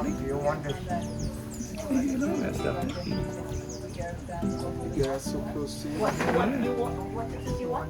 you want this? That stuff. Yeah, so close to you. What did you want?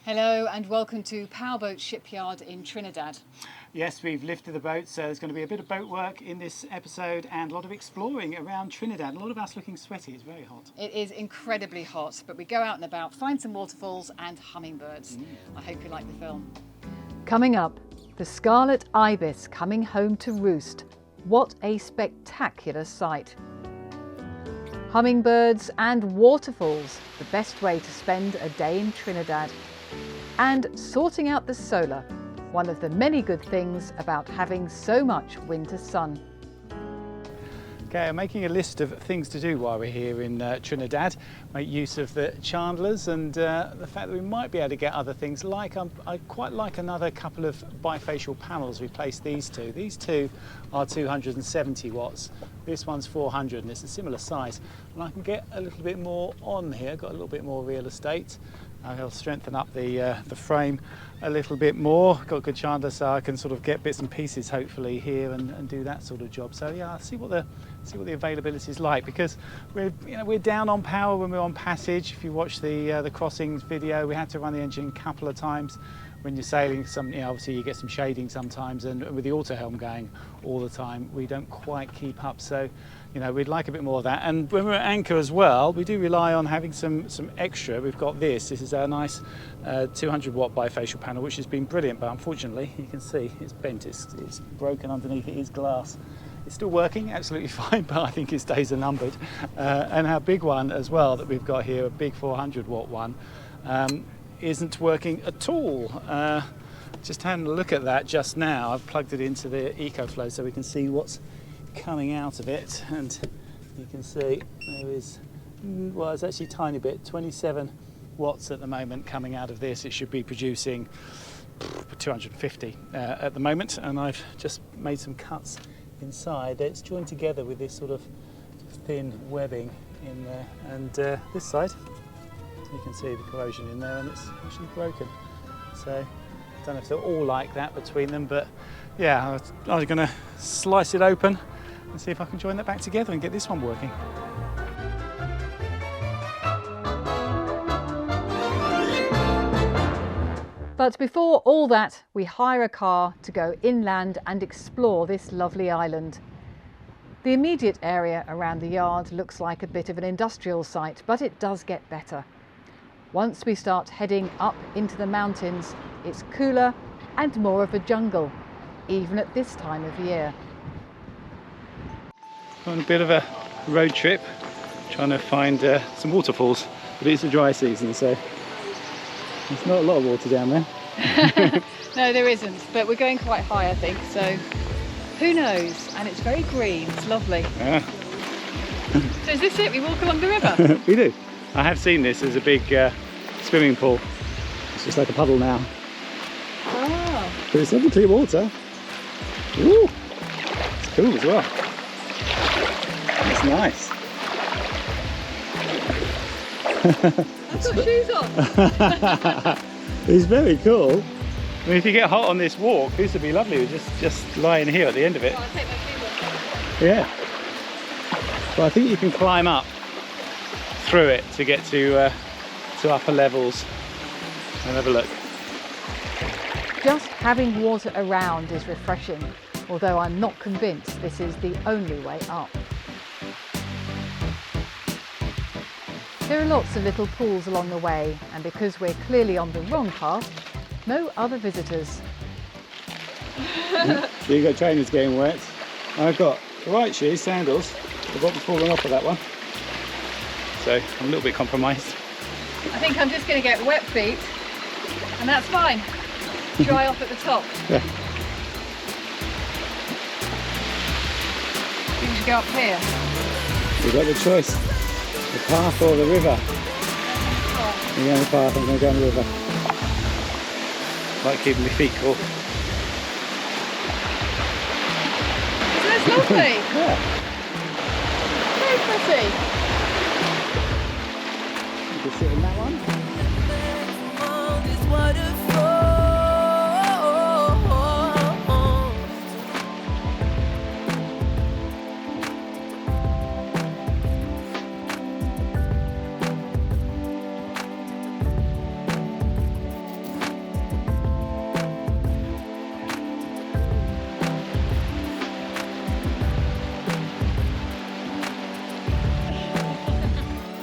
Hello and welcome to Powerboat Shipyard in Trinidad. Yes, we've lifted the boat, so there's going to be a bit of boat work in this episode and a lot of exploring around Trinidad. A lot of us looking sweaty. It's very hot. It is incredibly hot, but we go out and about, find some waterfalls and hummingbirds. I hope you like the film. Coming up, the Scarlet Ibis coming home to roost. What a spectacular sight. Hummingbirds and waterfalls, the best way to spend a day in Trinidad. And sorting out the solar, one of the many good things about having so much winter sun. Okay, I'm making a list of things to do while we're here in Trinidad. Make use of the chandlers and the fact that we might be able to get other things like, I quite like another couple of bifacial panels. Replace these two. These two are 270 watts. This one's 400 and it's a similar size. And I can get a little bit more on here, got a little bit more real estate. I'll strengthen up the frame a little bit more. Got a good chandler, so I can sort of get bits and pieces hopefully here and do that sort of job. So yeah, I'll see what the availability is like, because we're down on power when we're on passage. If you watch the crossings video, we had to run the engine a couple of times. When you're sailing, obviously you get some shading sometimes, and with the auto helm going all the time, we don't quite keep up. So, we'd like a bit more of that. And when we're at anchor as well, we do rely on having some extra. We've got this is our nice 200 watt bifacial panel, which has been brilliant, but unfortunately, you can see it's bent, it's broken underneath, it is glass. It's still working absolutely fine, but I think its days are numbered. And our big one as well that we've got here, a big 400 watt one, isn't working at all. Just having a look at that just now. I've plugged it into the EcoFlow so we can see what's coming out of it, and you can see there is, well, it's actually a tiny bit, 27 watts at the moment coming out of this. It should be producing 250 at the moment, and I've just made some cuts inside. It's joined together with this sort of thin webbing in there, and this side you can see the corrosion in there, and it's actually broken. So I don't know if they're all like that between them, but yeah, I'm going to slice it open and see if I can join that back together and get this one working. But before all that, we hire a car to go inland and explore this lovely island. The immediate area around the yard looks like a bit of an industrial site, but it does get better. Once we start heading up into the mountains, it's cooler and more of a jungle, even at this time of year. On a bit of a road trip, trying to find some waterfalls, but it's a dry season, so there's not a lot of water down there. No, there isn't, but we're going quite high, I think, so who knows? And it's very green, it's lovely. Yeah. So is this it? We walk along the river? We do. I have seen this as a big swimming pool. It's just like a puddle now. Ah. But it's lovely clear water. Ooh, it's cool as well. It's nice. I've got shoes on. It's very cool. I mean, if you get hot on this walk, this would be lovely. We're just lying here at the end of it. Oh, I'll take my shoes off. Yeah. But I think you can climb up through it to get to upper levels. And have a look. Just having water around is refreshing, although I'm not convinced this is the only way up. There are lots of little pools along the way, and because we're clearly on the wrong path, no other visitors. You've got trainers getting wet. I've got the right shoes, sandals. I've got falling off of that one. So I'm a little bit compromised. I think I'm just going to get wet feet, and that's fine. Dry off at the top. Yeah. We should go up here. You've got the choice, the path or the river. You're going the path, I'm going to go on the river. Like keeping my feet cool. Isn't this lovely? Yeah. Very pretty. You can sit in that one.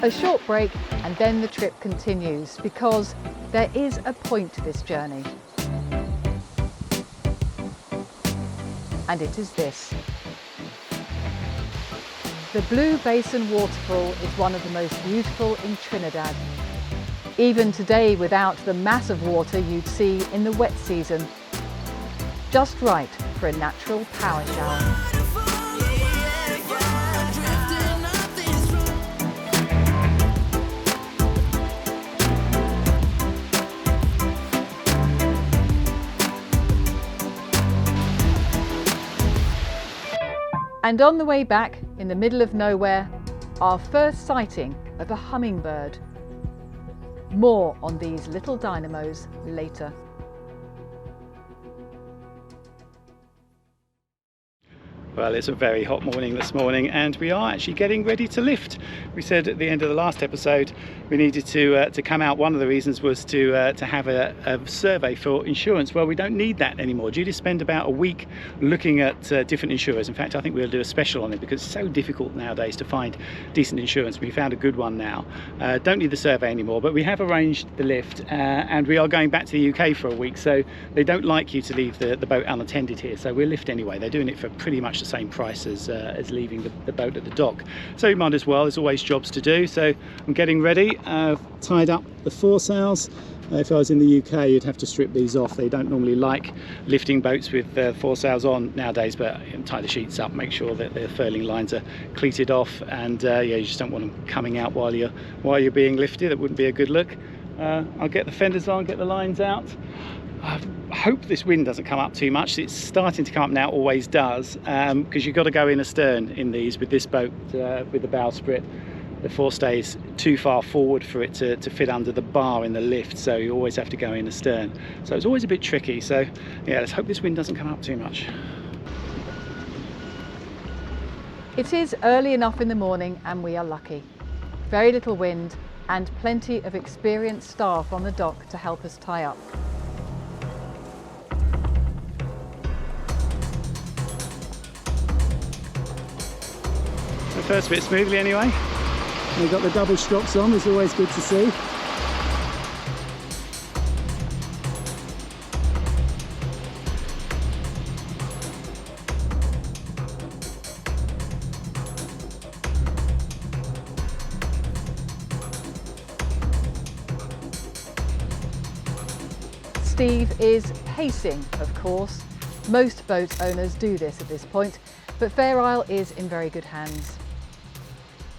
A short break and then the trip continues because there is a point to this journey. And it is this. The Blue Basin waterfall is one of the most beautiful in Trinidad. Even today without the mass of water you'd see in the wet season. Just right for a natural power shower. And on the way back, in the middle of nowhere, our first sighting of a hummingbird. More on these little dynamos later. Well, it's a very hot morning this morning and we are actually getting ready to lift. We said at the end of the last episode we needed to come out. One of the reasons was to have a survey for insurance. Well, we don't need that anymore. Due to spend about a week looking at different insurers. In fact, I think we'll do a special on it because it's so difficult nowadays to find decent insurance. We found a good one now. Don't need the survey anymore, but we have arranged the lift and we are going back to the UK for a week, so they don't like you to leave the boat unattended here, so we'll lift anyway. They're doing it for pretty much the same price as leaving the boat at the dock, so you might as well. There's always jobs to do, so I'm getting ready. Tied up the foresails. If I was in the UK you'd have to strip these off. They don't normally like lifting boats with foresails on nowadays, but tie the sheets up, make sure that the furling lines are cleated off, and yeah, you just don't want them coming out while you're being lifted. That wouldn't be a good look. I'll get the fenders on, get the lines out. I hope this wind doesn't come up too much. It's starting to come up now, always does, because you've got to go in astern in these with this boat with the bowsprit. The forestay is too far forward for it to fit under the bar in the lift, so you always have to go in astern. So it's always a bit tricky, so yeah, let's hope this wind doesn't come up too much. It is early enough in the morning and we are lucky. Very little wind and plenty of experienced staff on the dock to help us tie up. The first bit smoothly anyway. We've got the double strokes on, it's always good to see. Steve is pacing, of course. Most boat owners do this at this point, but Fair Isle is in very good hands.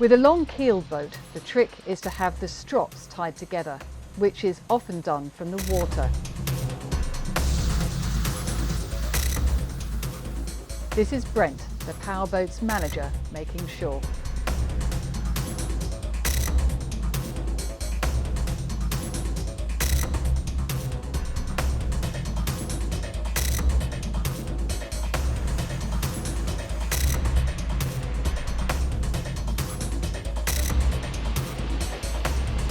With a long keeled boat, the trick is to have the strops tied together, which is often done from the water. This is Brent, the powerboat's manager, making sure.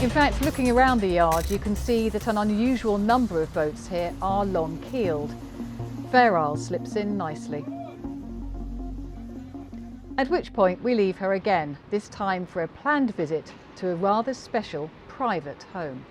In fact, looking around the yard, you can see that an unusual number of boats here are long-keeled. Fair Isle slips in nicely. At which point we leave her again, this time for a planned visit to a rather special private home.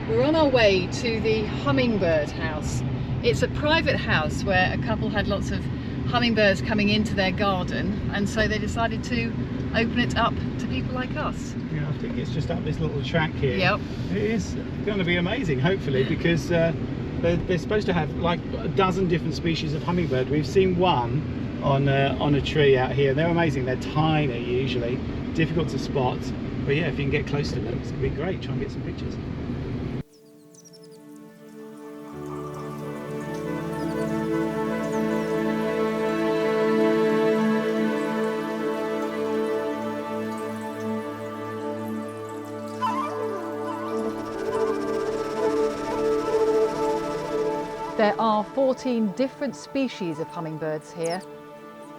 We're on our way to the Hummingbird House. It's a private house where a couple had lots of hummingbirds coming into their garden, and so they decided to open it up to people like us. Yeah, I think it's just up this little track here. Yep. It is going to be amazing, hopefully, because they're supposed to have like a dozen different species of hummingbird. We've seen one on a tree out here. They're amazing. They're tiny usually, difficult to spot. But yeah, if you can get close to them, it's going to be great. Try and get some pictures. There are 14 different species of hummingbirds here.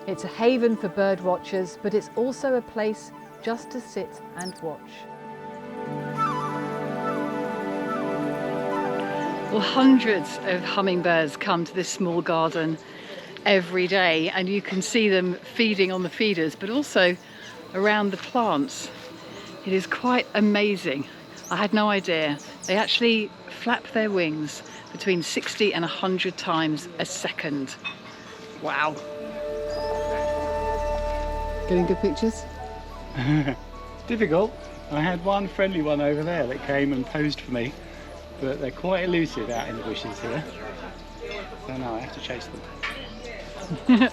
It's a haven for bird watchers, but it's also a place just to sit and watch. Well, hundreds of hummingbirds come to this small garden every day, and you can see them feeding on the feeders, but also around the plants. It is quite amazing. I had no idea. They actually flap their wings between 60 and 100 times a second. Wow. Getting good pictures? It's difficult. I had one friendly one over there that came and posed for me, but they're quite elusive out in the bushes here. So no, I have to chase them.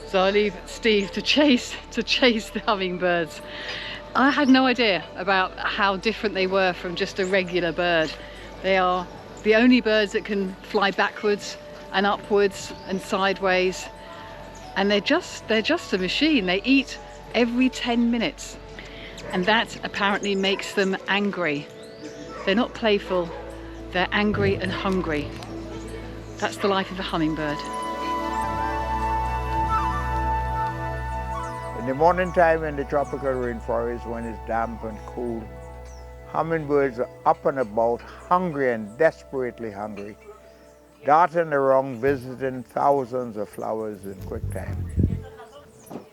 So I leave Steve to chase the hummingbirds. I had no idea about how different they were from just a regular bird. They are the only birds that can fly backwards and upwards and sideways, and they're just a machine. They eat every 10 minutes, and that apparently makes them angry. They're not playful, they're angry and hungry. That's the life of a hummingbird. In the morning time in the tropical rainforest, when it's damp and cool, hummingbirds are up and about, hungry and desperately hungry, darting around visiting thousands of flowers in quick time.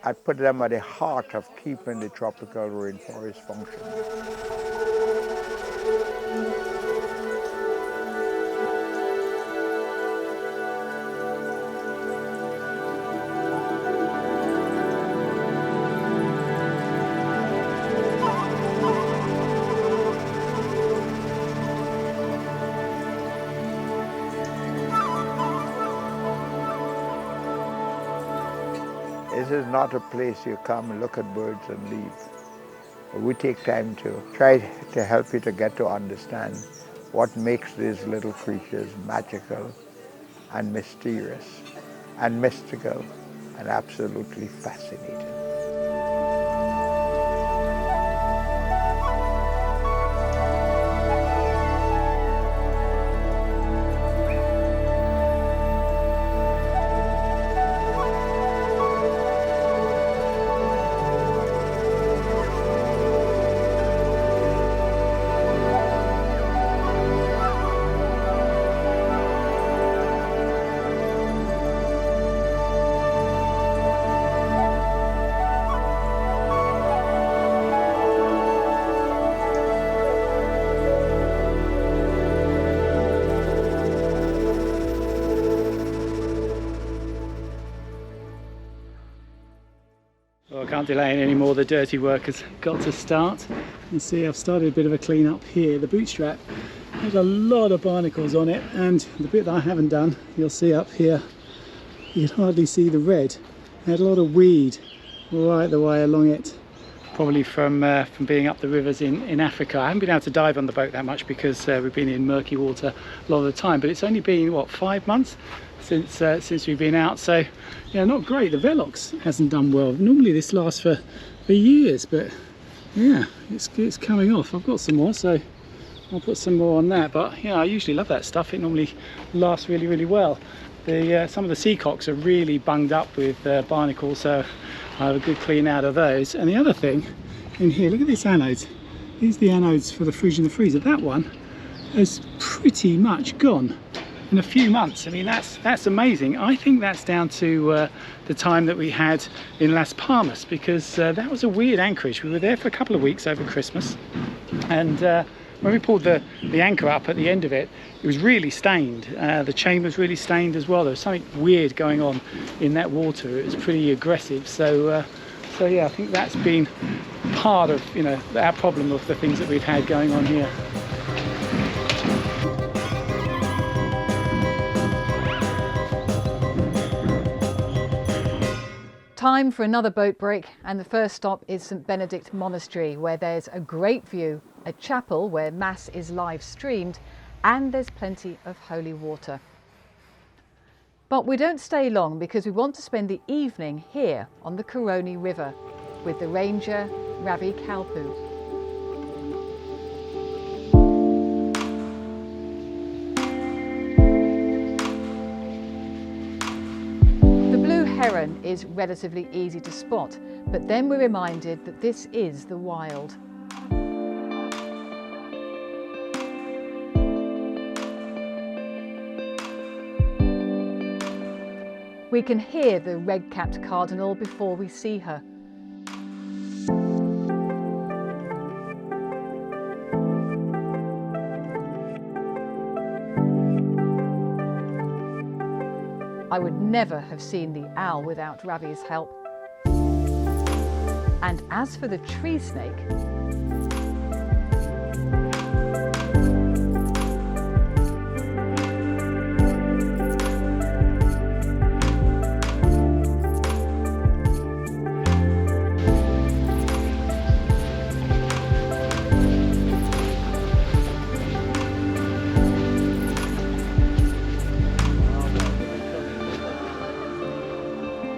I put them at the heart of keeping the tropical rainforest functioning. This is not a place you come and look at birds and leave. We take time to try to help you to get to understand what makes these little creatures magical and mysterious and mystical and absolutely fascinating. Well, I can't delay it anymore. The dirty work has got to start. You see, I've started a bit of a clean up here. The bootstrap has a lot of barnacles on it, and the bit that I haven't done, you'll see up here, you can hardly see the red. It had a lot of weed right the way along it, probably from being up the rivers in Africa. I haven't been able to dive on the boat that much because we've been in murky water a lot of the time, but it's only been, what, 5 months since we've been out, so yeah, not great. The Velox hasn't done well. Normally this lasts for years, but yeah, it's coming off. I've got some more, so I'll put some more on that, but yeah, I usually love that stuff. It normally lasts really well. Some of the seacocks are really bunged up with barnacles, so I have a good clean out of those. And the other thing in here, look at this anodes. These are the anodes for the fridge and the freezer. That one has pretty much gone in a few months. I mean, that's amazing. I think that's down to the time that we had in Las Palmas, because that was a weird anchorage. We were there for a couple of weeks over Christmas, and when we pulled the anchor up at the end of it, it was really stained. The chain was really stained as well. There was something weird going on in that water. It was pretty aggressive. So yeah, I think that's been part of, you know, our problem of the things that we've had going on here. Time for another boat break, and the first stop is St Benedict Monastery, where there's a great view, a chapel where Mass is live streamed, and there's plenty of holy water. But we don't stay long because we want to spend the evening here on the Coroni River with the ranger Ravi Kalpu. Heron is relatively easy to spot, but then we're reminded that this is the wild. We can hear the red-capped cardinal before we see her. I would never have seen the owl without Ravi's help. And as for the tree snake,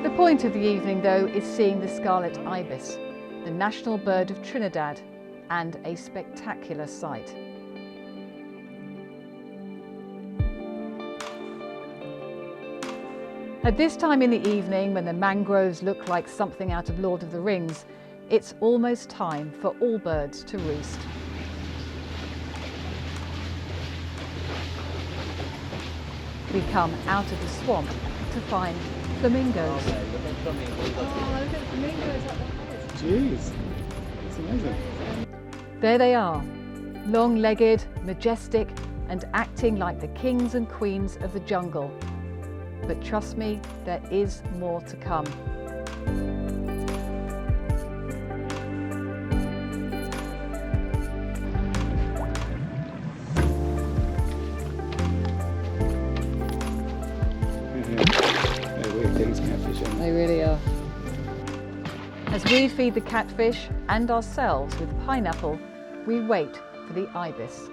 the point of the evening, though, is seeing the Scarlet Ibis, the national bird of Trinidad, and a spectacular sight. At this time in the evening, when the mangroves look like something out of Lord of the Rings, it's almost time for all birds to roost. We come out of the swamp to find flamingos. Oh, look at the flamingos up the Jeez, it's amazing. There they are, long-legged, majestic, and acting like the kings and queens of the jungle. But trust me, there is more to come. They really are. As we feed the catfish and ourselves with pineapple, we wait for the ibis.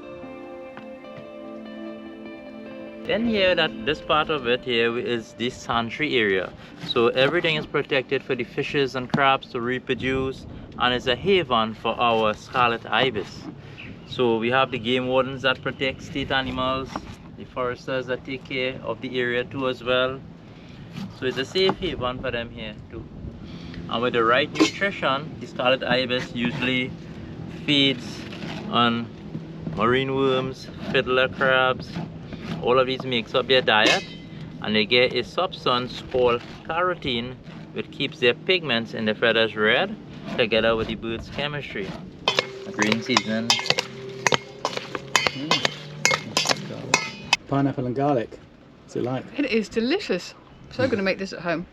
Then here, this part of it here is the sanctuary area. So everything is protected for the fishes and crabs to reproduce, and it's a haven for our Scarlet Ibis. So we have the game wardens that protect state animals, the foresters that take care of the area too as well. So it's a safe haven for them here too. And with the right nutrition, the Scarlet Ibis usually feeds on marine worms, fiddler crabs. All of these makes up their diet, and they get a substance called carotene, which keeps their pigments in the feathers red, together with the bird's chemistry. Green season. Pineapple and garlic. What's it like? It is delicious. So going to make this at home.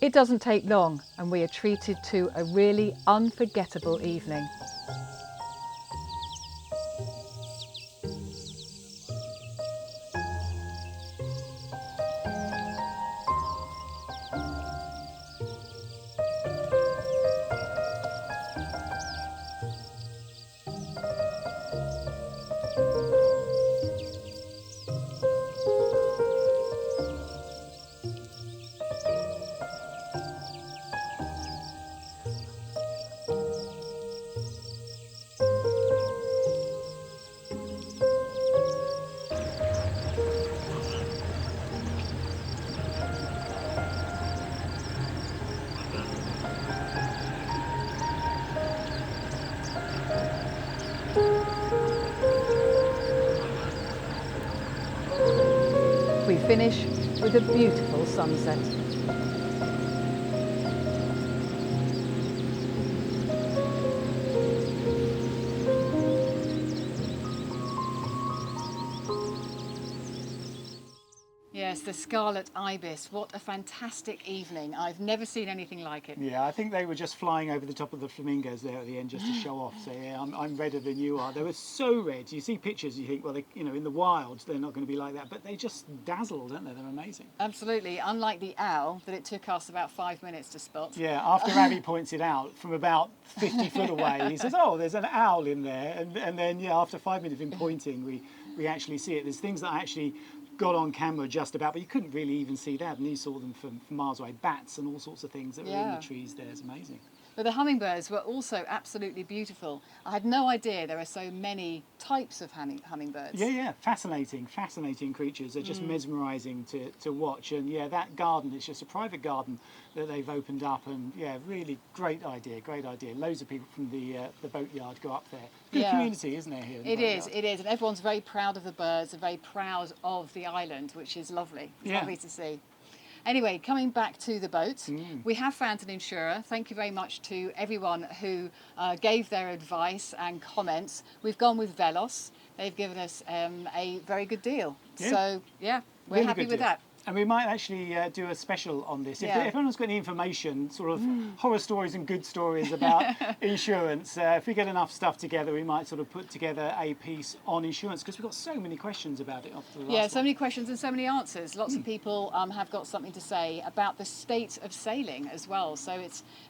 It doesn't take long, and we are treated to a really unforgettable evening. We finish with a beautiful sunset. the Scarlet Ibis. What a fantastic evening. I've never seen anything like it. Yeah, I think they were just flying over the top of the flamingos there at the end just to show off. So yeah, I'm redder than you are. They were so red. You see pictures, you think, well, they, you know, in the wild they're not going to be like that, but they just dazzle, don't they? They're amazing. Absolutely, unlike the owl that it took us about 5 minutes to spot. Yeah, after Abby points it out from about 50 foot away, he says, oh, there's an owl in there. And then, yeah, after 5 minutes of him pointing, we actually see it. There's things that I actually got on camera just about, but you couldn't really even see that. And you saw them from miles away, bats and all sorts of things that were in the trees there. It's amazing. But the hummingbirds were also absolutely beautiful. I had no idea there are so many types of hummingbirds. Yeah, fascinating creatures. They're just mesmerising to watch. And yeah, that garden, it's just a private garden that they've opened up, and yeah, really great idea. Loads of people from the boatyard go up there. Good community, isn't there, here? It is, and everyone's very proud of the birds and very proud of the island, which is lovely. It's lovely to see. Anyway, coming back to the boat, we have found an insurer. Thank you very much to everyone who gave their advice and comments. We've gone with Velos. They've given us a very good deal. Yeah. So, yeah, we're really happy with that. And we might actually do a special on this. If anyone's got any information, sort of horror stories and good stories about insurance, if we get enough stuff together, we might sort of put together a piece on insurance, because we've got so many questions about it after the last one. So many questions and so many answers. Lots of people have got something to say about the state of sailing as well. So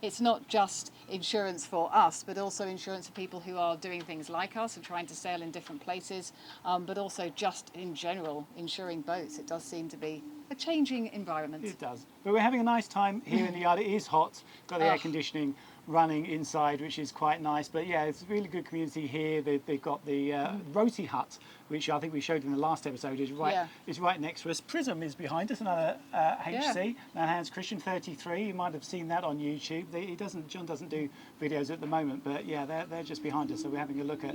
it's not just insurance for us, but also insurance for people who are doing things like us and trying to sail in different places, but also just in general insuring boats. It does seem to be a changing environment. It does. But we're having a nice time here in the yard. It is hot. Got the air conditioning running inside, which is quite nice. But yeah, it's a really good community here. They've got the roti hut, which I think we showed in the last episode, is right next to us. Prism is behind us, another HC. Now Hans Christian 33. You might have seen that on YouTube. John doesn't do videos at the moment, but yeah, they're just behind us. So we're having a look at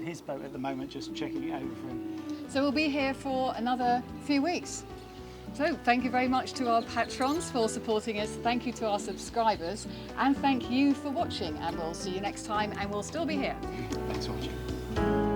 his boat at the moment, just checking it over for him. So we'll be here for another few weeks. So thank you very much to our patrons for supporting us. Thank you to our subscribers, and thank you for watching. And we'll see you next time, and we'll still be here. Thanks for watching.